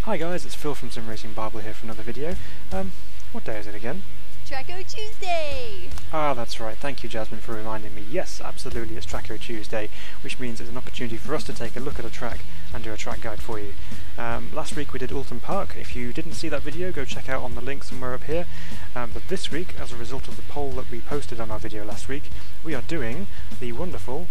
Hi guys, it's Phil from Sim Racing Bible here for another video. What day is it again? Traco Tuesday! Ah, that's right. Thank you, Jasmine, for reminding me. Yes, absolutely, it's Traco Tuesday, which means it's an opportunity for us to take a look at a track and do a track guide for you. Last week we did Alton Park. If you didn't see that video, go check out on the link somewhere up here. But this week, as a result of the poll that we posted on our video last week, we are doing the wonderful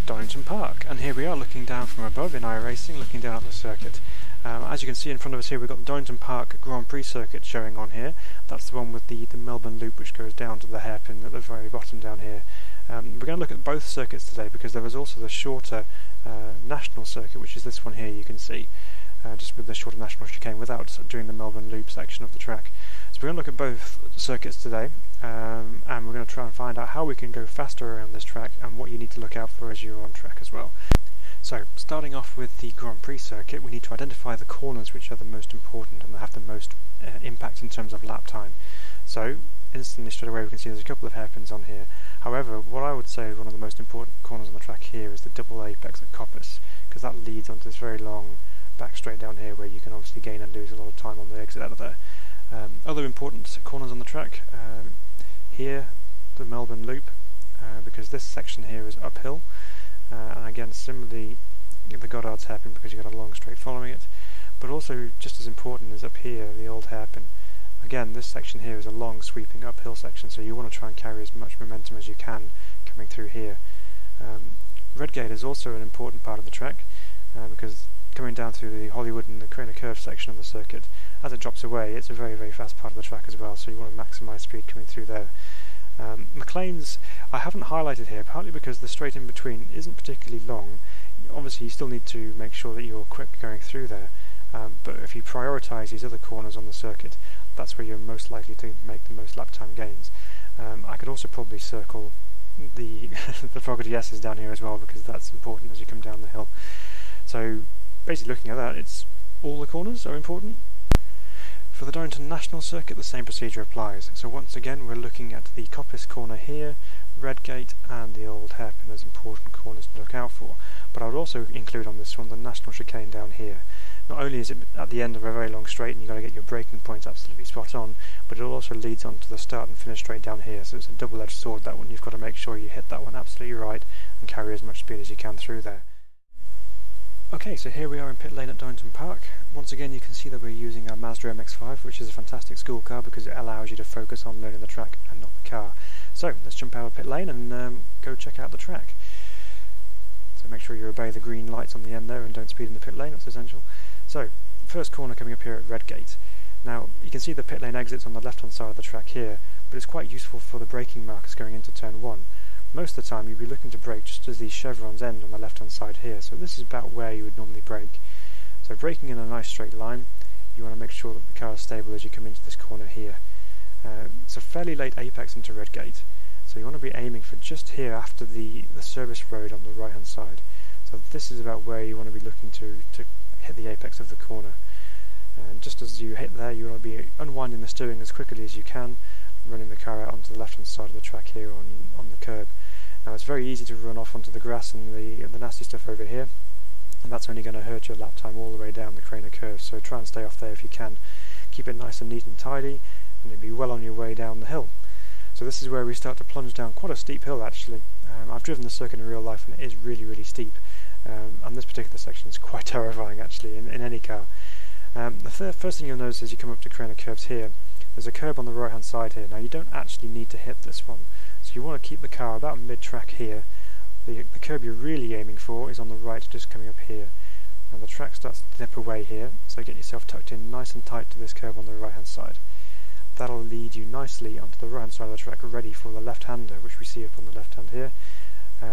Donington Park. And here we are looking down from above in iRacing, looking down at the circuit. As you can see in front of us here, we've got the Donington Park Grand Prix circuit showing on here. That's the one with the Melbourne loop which goes down to the hairpin at the very bottom down here. We're going to look at both circuits today because there is also the shorter national circuit, which is this one here you can see, just with the shorter national chicane without doing the Melbourne loop section of the track. So we're going to look at both circuits today, and we're going to try and find out how we can go faster around this track and what you need to look out for as you're on track as well. So, starting off with the Grand Prix circuit, we need to identify the corners which are the most important and that have the most impact in terms of lap time. So, instantly straight away we can see there's a couple of hairpins on here. However, what I would say is one of the most important corners on the track here is the double apex at Coppice, because that leads onto this very long back straight down here where you can obviously gain and lose a lot of time on the exit out of there. Other important corners on the track, here, the Melbourne loop, because this section here is uphill. And again, similarly, the Goddard's hairpin because you've got a long straight following it, but also just as important is up here, the old hairpin. Again, this section here is a long sweeping uphill section, so you want to try and carry as much momentum as you can coming through here. Redgate is also an important part of the track because coming down through the Hollywood and the kerb section of the circuit, as it drops away, it's a very, very fast part of the track as well, so you want to maximise speed coming through there. McClain's I haven't highlighted here, partly because the straight in between isn't particularly long. Obviously you still need to make sure that you're quick going through there, but if you prioritise these other corners on the circuit, that's where you're most likely to make the most lap time gains. I could also probably circle the the Fogarty S's down here as well, because that's important as you come down the hill. So basically looking at that, it's all the corners are important. For the Donington National Circuit, the same procedure applies. So once again, we're looking at the Coppice corner here, Redgate and the old hairpin as important corners to look out for. But I would also include on this one the national chicane down here. Not only is it at the end of a very long straight and you've got to get your braking points absolutely spot on, but it also leads on to the start and finish straight down here. So it's a double-edged sword, that one. You've got to make sure you hit that one absolutely right and carry as much speed as you can through there. Okay, so here we are in pit lane at Donington Park. Once again you can see that we're using our Mazda MX5, which is a fantastic school car because it allows you to focus on learning the track and not the car. So let's jump out of pit lane and go check out the track. So make sure you obey the green lights on the end there and don't speed in the pit lane, that's essential. So, first corner coming up here at Redgate. Now you can see the pit lane exits on the left hand side of the track here, but it's quite useful for the braking markers going into turn 1. Most of the time you'll be looking to brake just as these chevrons end on the left hand side here, so this is about where you would normally brake. So braking in a nice straight line, you want to make sure that the car is stable as you come into this corner here. It's a fairly late apex into Redgate, so you want to be aiming for just here after the service road on the right hand side. So this is about where you want to be looking to hit the apex of the corner. And just as you hit there, you want to be unwinding the steering as quickly as you can, running the car out onto the left hand side of the track here on the curb. Now it's very easy to run off onto the grass and the nasty stuff over here, and that's only going to hurt your lap time all the way down the Craner curve, so try and stay off there if you can. Keep it nice and neat and tidy, and you'll be well on your way down the hill. So this is where we start to plunge down quite a steep hill actually. I've driven the circuit in real life and it is really, really steep, and this particular section is quite terrifying actually in any car. The first thing you'll notice as you come up to Craner curves here, there's a curb on the right hand side here. Now you don't actually need to hit this one, so you want to keep the car about mid-track here. The curb you're really aiming for is on the right, just coming up here. Now the track starts to dip away here, so get yourself tucked in nice and tight to this curb on the right hand side. That'll lead you nicely onto the right hand side of the track, ready for the left-hander, which we see up on the left hand here.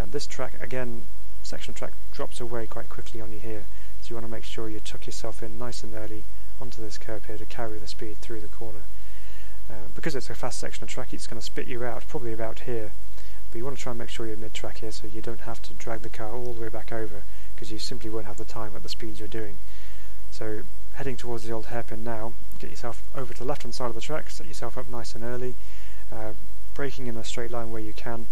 This track, again, section of track drops away quite quickly on you here, so you want to make sure you tuck yourself in nice and early onto this curb here to carry the speed through the corner. Because it's a fast section of track, it's going to spit you out probably about here, but you want to try and make sure you're mid-track here so you don't have to drag the car all the way back over, because you simply won't have the time at the speeds you're doing. So heading towards the old hairpin now, get yourself over to the left hand side of the track, set yourself up nice and early, braking in a straight line where you can.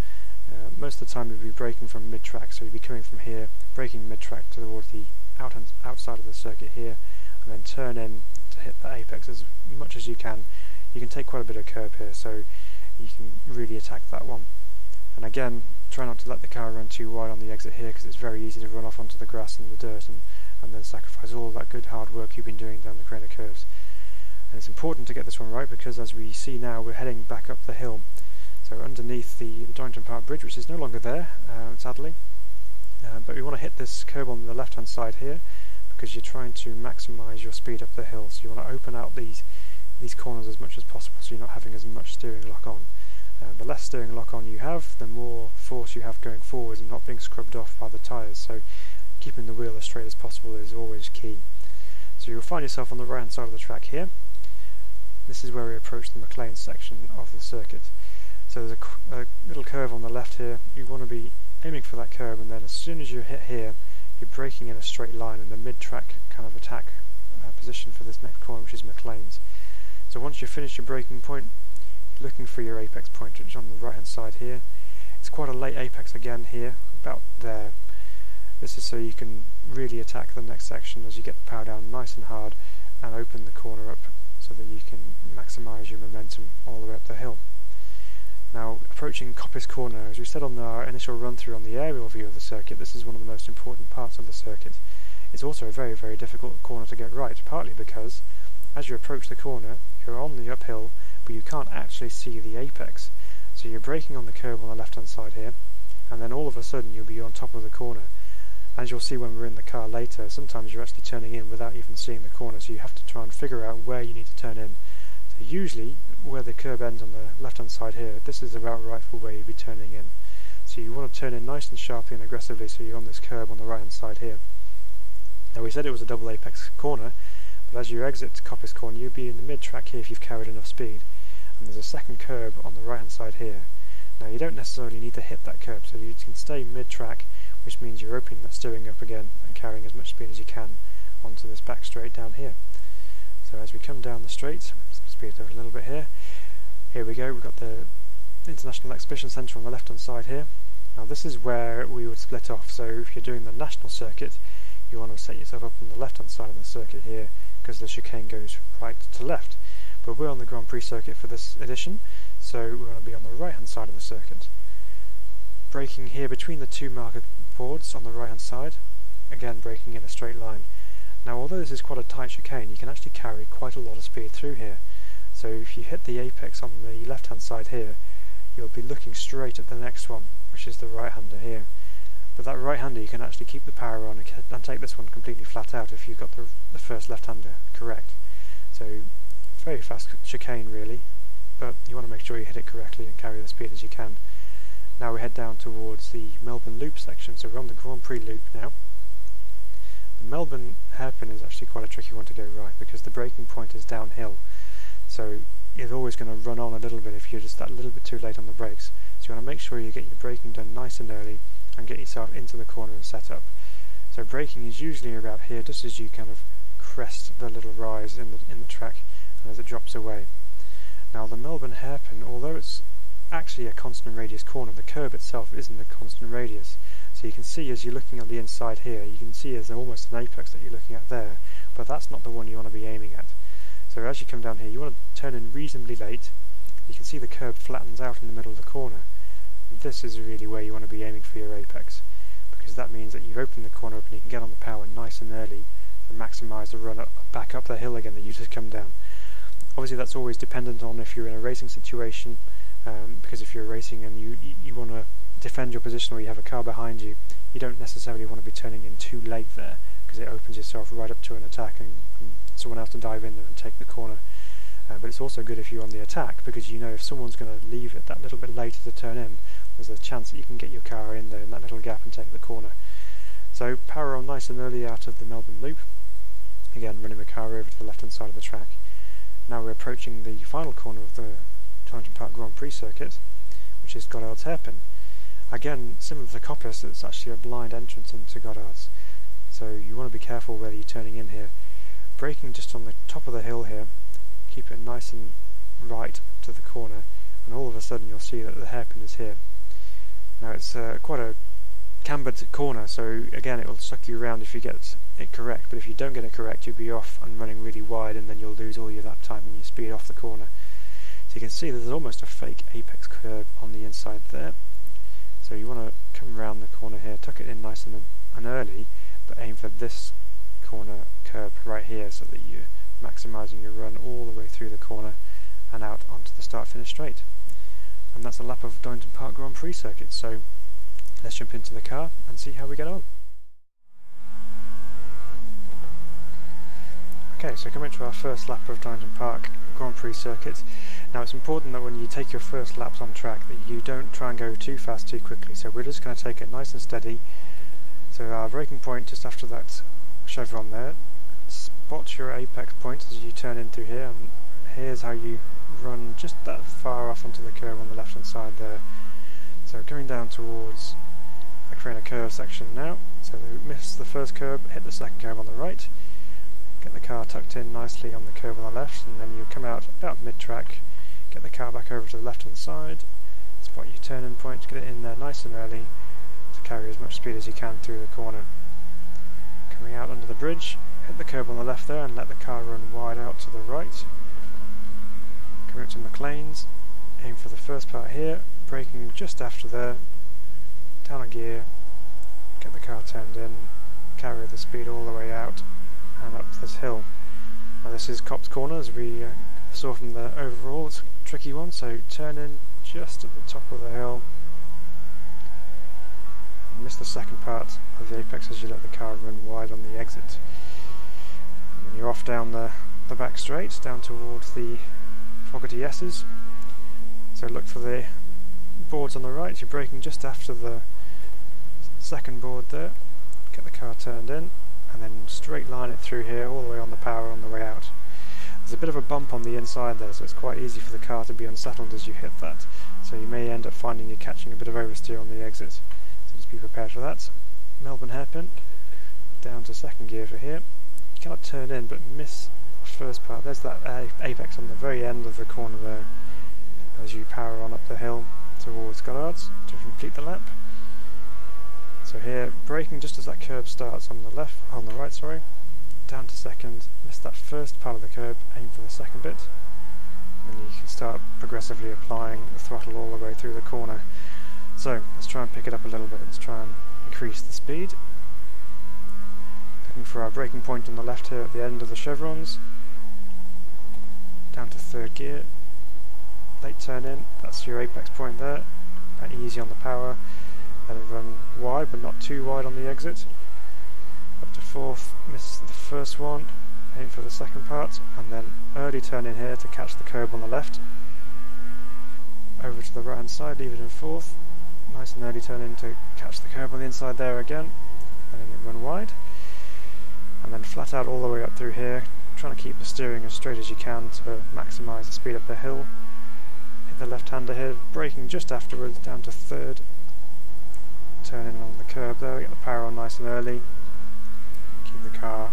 Most of the time you'll be braking from mid-track, so you'll be coming from here, braking mid-track towards the outside of the circuit here, and then turn in to hit the apex as much as you can. You can take quite a bit of curb here, so you can really attack that one. And again, try not to let the car run too wide on the exit here, because it's very easy to run off onto the grass and the dirt and then sacrifice all that good hard work you've been doing down the crater curves. And it's important to get this one right, because as we see now, we're heading back up the hill. So underneath the Donington Park Bridge, which is no longer there, sadly, but we want to hit this curb on the left hand side here, because you're trying to maximise your speed up the hill. So you want to open out these corners as much as possible, so you're not having as much steering lock on. The less steering lock on you have, the more force you have going forwards and not being scrubbed off by the tyres. So keeping the wheel as straight as possible is always key. So you'll find yourself on the right hand side of the track here. This is where we approach the mcclain section of the circuit. So there's a little curve on the left here. You want to be aiming for that curve, and then as soon as you hit here, you're braking in a straight line in the mid-track kind of attack position for this next corner, which is mcclain's. So once you've finished your braking point, you're looking for your apex point, which is on the right hand side here. It's quite a late apex again here, about there. This is so you can really attack the next section as you get the power down nice and hard and open the corner up, so that you can maximise your momentum all the way up the hill. Now, approaching Coppice Corner, as we said on our initial run through on the aerial view of the circuit, this is one of the most important parts of the circuit. It's also a very, very difficult corner to get right, partly because as you approach the corner, you're on the uphill, but you can't actually see the apex. So you're braking on the curb on the left hand side here, and then all of a sudden you'll be on top of the corner. As you'll see when we're in the car later, sometimes you're actually turning in without even seeing the corner, so you have to try and figure out where you need to turn in. So usually, where the curb ends on the left hand side here, this is about right for where you'd be turning in. So you want to turn in nice and sharply and aggressively, so you're on this curb on the right hand side here. Now we said it was a double apex corner, but as you exit Coppice Corner, you'll be in the mid-track here if you've carried enough speed. And there's a second curb on the right hand side here. Now you don't necessarily need to hit that curb, so you can stay mid-track, which means you're opening that steering up again and carrying as much speed as you can onto this back straight down here. So as we come down the straight, let's speed it up a little bit here. Here we go, we've got the International Exhibition Centre on the left hand side here. Now this is where we would split off, so if you're doing the national circuit, you want to set yourself up on the left hand side of the circuit here, because the chicane goes right to left. But we're on the Grand Prix circuit for this edition, so we're going to be on the right hand side of the circuit. Braking here between the two marker boards on the right hand side, again braking in a straight line. Now although this is quite a tight chicane, you can actually carry quite a lot of speed through here. So if you hit the apex on the left hand side here, you'll be looking straight at the next one, which is the right hander here. But that right hander you can actually keep the power on and take this one completely flat out if you've got the first left hander correct. So very fast chicane really, but you want to make sure you hit it correctly and carry the speed as you can. Now we head down towards the Melbourne loop section, so we're on the Grand Prix loop now. The Melbourne hairpin is actually quite a tricky one to go right, because the braking point is downhill, so you're always going to run on a little bit if you're just that little bit too late on the brakes. So you want to make sure you get your braking done nice and early and get yourself into the corner and set up. So braking is usually about here, just as you kind of crest the little rise in the track and as it drops away. Now the Melbourne hairpin, although it's actually a constant radius corner, the curb itself isn't a constant radius. So you can see as you're looking at the inside here, you can see there's almost an apex that you're looking at there, but that's not the one you want to be aiming at. So as you come down here, you want to turn in reasonably late. You can see the curb flattens out in the middle of the corner. This is really where you want to be aiming for your apex, because that means that you've opened the corner up and you can get on the power nice and early and maximise the run back up the hill again that you just come down. Obviously that's always dependent on if you're in a racing situation, because if you're racing and you want to defend your position or you have a car behind you, you don't necessarily want to be turning in too late there, because it opens yourself right up to an attack and someone else to dive in there and take the corner. But it's also good if you're on the attack, because you know if someone's going to leave it that little bit later to turn in, there's a chance that you can get your car in there in that little gap and take the corner. So power on nice and early out of the Melbourne loop, again running the car over to the left hand side of the track. Now we're approaching the final corner of the Donington Park Grand Prix circuit, which is Goddard's hairpin. Again, similar to Coppice, it's actually a blind entrance into Goddard's, so you want to be careful whether you're turning in here. Braking just on the top of the hill here, keep it nice and right to the corner, and all of a sudden you'll see that the hairpin is here. Now it's quite a cambered corner, so again it will suck you around if you get it correct, but if you don't get it correct you'll be off and running really wide, and then you'll lose all your lap time and your speed off the corner. So you can see there's almost a fake apex curve on the inside there. So you want to come around the corner here, tuck it in nice and early, but aim for this corner curb right here so that you're maximising your run all the way through the corner and out onto the start-finish straight. And that's a lap of Donington Park Grand Prix circuit, so let's jump into the car and see how we get on. Okay, so coming to our first lap of Donington Park Grand Prix circuit. Now it's important that when you take your first laps on track that you don't try and go too fast too quickly, so we're just going to take it nice and steady. So our braking point just after that chevron there, spot your apex point as you turn in through here, and here's how you run just that far off onto the curve on the left hand side there. So coming down towards the Craner curve section now, so we miss the first curb, hit the second curb on the right, get the car tucked in nicely on the curve on the left, and then you come out about mid-track, get the car back over to the left hand side, spot your turn-in point, get it in there nice and early to carry as much speed as you can through the corner. Coming out under the bridge, hit the curb on the left there and let the car run wide out to the right. Coming up to mcclain's, aim for the first part here, braking just after there, down a gear, get the car turned in, carry the speed all the way out and up this hill. Now this is Copse Corner, as we saw from the overall. It's a tricky one, so turn in just at the top of the hill and miss the second part of the apex as you let the car run wide on the exit. And then you're off down the back straight, down towards the Fogarty S's. So look for the boards on the right, you're braking just after the second board there, get the car turned in, and then straight line it through here all the way on the power on the way out. There's a bit of a bump on the inside there, so it's quite easy for the car to be unsettled as you hit that, so you may end up finding you're catching a bit of oversteer on the exit, so just be prepared for that. Melbourne hairpin, down to second gear for here. You cannot turn in but miss the first part. There's that apex on the very end of the corner there as you power on up the hill towards Goddard's to complete the lap. So here, braking just as that curb starts on the right, down to second, miss that first part of the curb, aim for the second bit, and then you can start progressively applying the throttle all the way through the corner. So let's try and pick it up a little bit, let's try and increase the speed. Looking for our braking point on the left here at the end of the chevrons, down to third gear, late turn in, that's your apex point there, quite easy on the power. Let it run wide but not too wide on the exit. Up to fourth, miss the first one, aim for the second part, and then early turn in here to catch the curb on the left. Over to the right hand side, leave it in fourth, nice and early turn in to catch the curb on the inside there again, letting it run wide. And then flat out all the way up through here, trying to keep the steering as straight as you can to maximise the speed up the hill. Hit the left hander here, braking just afterwards, down to third. Turn in on the curb there, get the power on nice and early, keep the car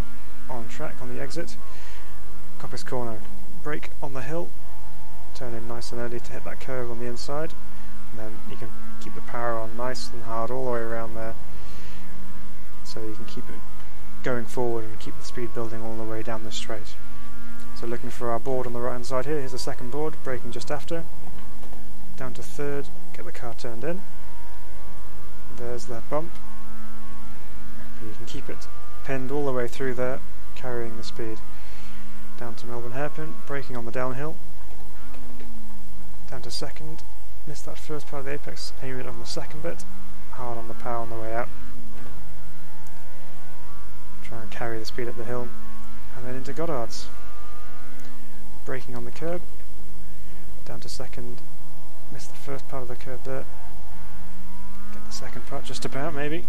on track on the exit. Copse Corner, brake on the hill, turn in nice and early to hit that curve on the inside, and then you can keep the power on nice and hard all the way around there, so you can keep it going forward and keep the speed building all the way down the straight. So looking for our board on the right hand side here, here's the second board, braking just after, down to third, get the car turned in. There's that bump, but you can keep it pinned all the way through there, carrying the speed. Down to Melbourne hairpin, braking on the downhill, down to second, missed that first part of the apex, aim it on the second bit, hard on the power on the way out. Try and carry the speed up the hill, and then into Goddard's. Braking on the curb, down to second, missed the first part of the curb there. Get the second part just about, maybe.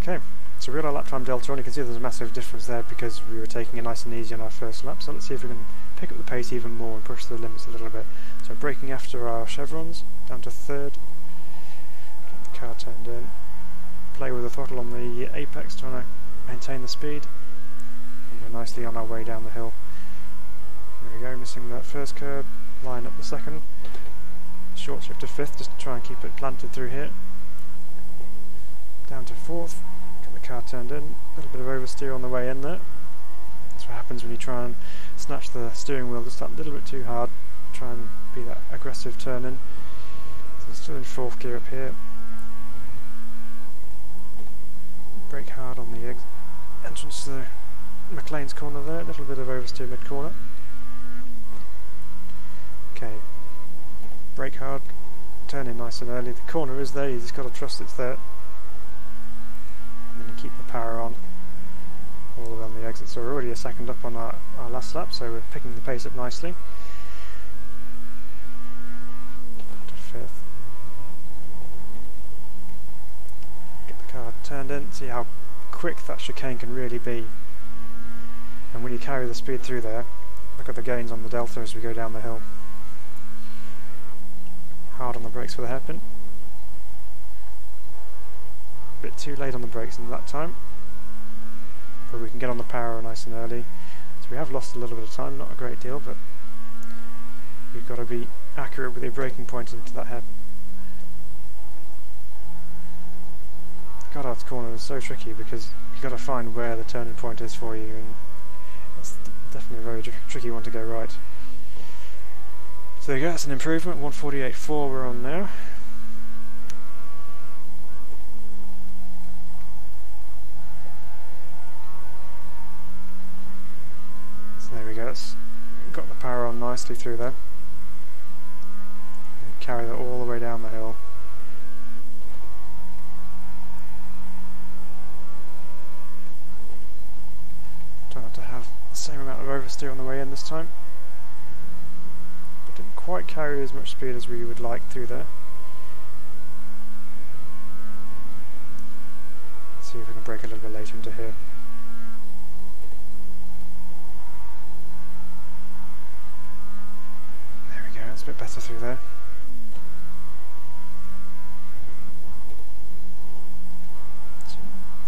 Okay, so we got our lap time delta on. You can see there's a massive difference there because we were taking it nice and easy on our first lap, so let's see if we can pick up the pace even more and push the limits a little bit. So braking after our chevrons, down to third, get the car turned in, play with the throttle on the apex, trying to maintain the speed, and we're nicely on our way down the hill. There we go, missing that first curb, line up the second, short shift to fifth just to try and keep it planted through here, down to fourth, get Get the car turned in, a little bit of oversteer on the way in there. That's what happens when you try and snatch the steering wheel just that little bit too hard. Try and be that aggressive turn in. So still in 4th gear up here. Brake hard on the entrance to the mcclain's corner there, a little bit of oversteer mid-corner. Okay, brake hard, turn in nice and early. The corner is there, you just got to trust it's there. And then you keep the power on all the way on the exit. So we're already a second up on our last lap, so we're picking the pace up nicely. To 5th. Get the car turned in, see how quick that chicane can really be. And when you carry the speed through there, look at the gains on the delta as we go down the hill. Hard on the brakes for the hairpin. A bit too late on the brakes in that time, but we can get on the power nice and early. So we have lost a little bit of time, not a great deal, but you've got to be accurate with your braking point into that hairpin. Goddard's corner is so tricky because you've got to find where the turning point is for you, and it's definitely a very tricky one to go right. So there you go, that's an improvement. 148.4 we're on now. So there we go, that's got the power on nicely through there. And carry that all the way down the hill. Try not to have the same amount of oversteer on the way in this time. But didn't quite carry as much speed as we would like through there. Let's see if we can brake a little bit later into here. There we go, it's a bit better through there. So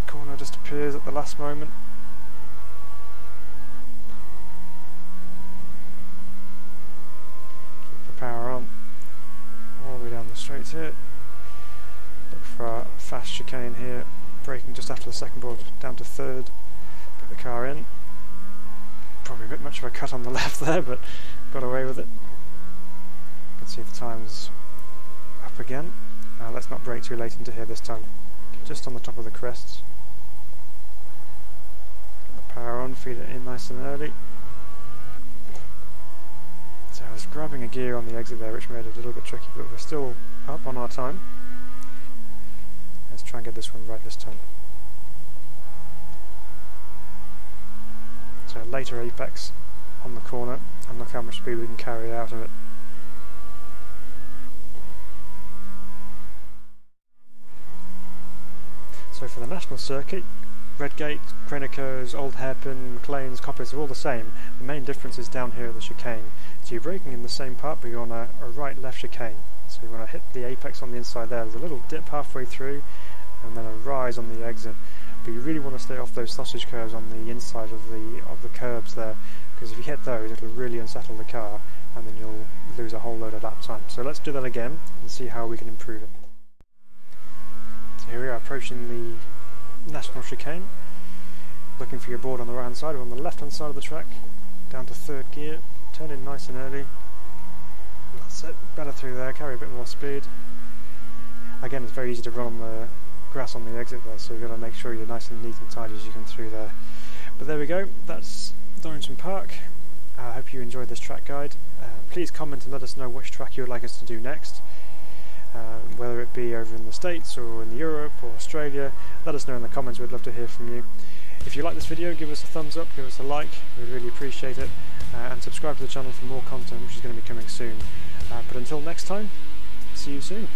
the corner just appears at the last moment. Power on all the way down the straight here. Look for our fast chicane here, braking just after the second board down to 3rd. Get the car in. Probably a bit much of a cut on the left there, but got away with it. You can see the time's up again. Now let's not brake too late into here this time. Just on the top of the crests. Get the power on, feed it in nice and early. So I was grabbing a gear on the exit there, which made it a little bit tricky, but we're still up on our time. Let's try and get this one right this time. So a later apex on the corner, and look how much speed we can carry out of it. So for the national circuit, Redgate, Cranico's, Old Hairpin, mcclain's, Coppers are all the same. The main difference is down here at the chicane. So you're braking in the same part, but you're on a right-left chicane. So you want to hit the apex on the inside there. There's a little dip halfway through, and then a rise on the exit. But you really want to stay off those sausage curves on the inside of the curbs there, because if you hit those, it'll really unsettle the car, and then you'll lose a whole load of lap time. So let's do that again and see how we can improve it. So here we are approaching the national chicane. Looking for your board on the right hand side, or on the left hand side of the track, down to 3rd gear. Turn in nice and early. That's it, better through there, carry a bit more speed. Again, it's very easy to run on the grass on the exit there, so you've got to make sure you're nice and neat and tidy as you come through there. But there we go, that's Donington Park. I hope you enjoyed this track guide. Please comment and let us know which track you would like us to do next. Whether it be over in the States or in Europe or Australia, let us know in the comments, we'd love to hear from you. If you like this video, give us a thumbs up, give us a like, we'd really appreciate it, and subscribe to the channel for more content which is going to be coming soon. But until next time, see you soon.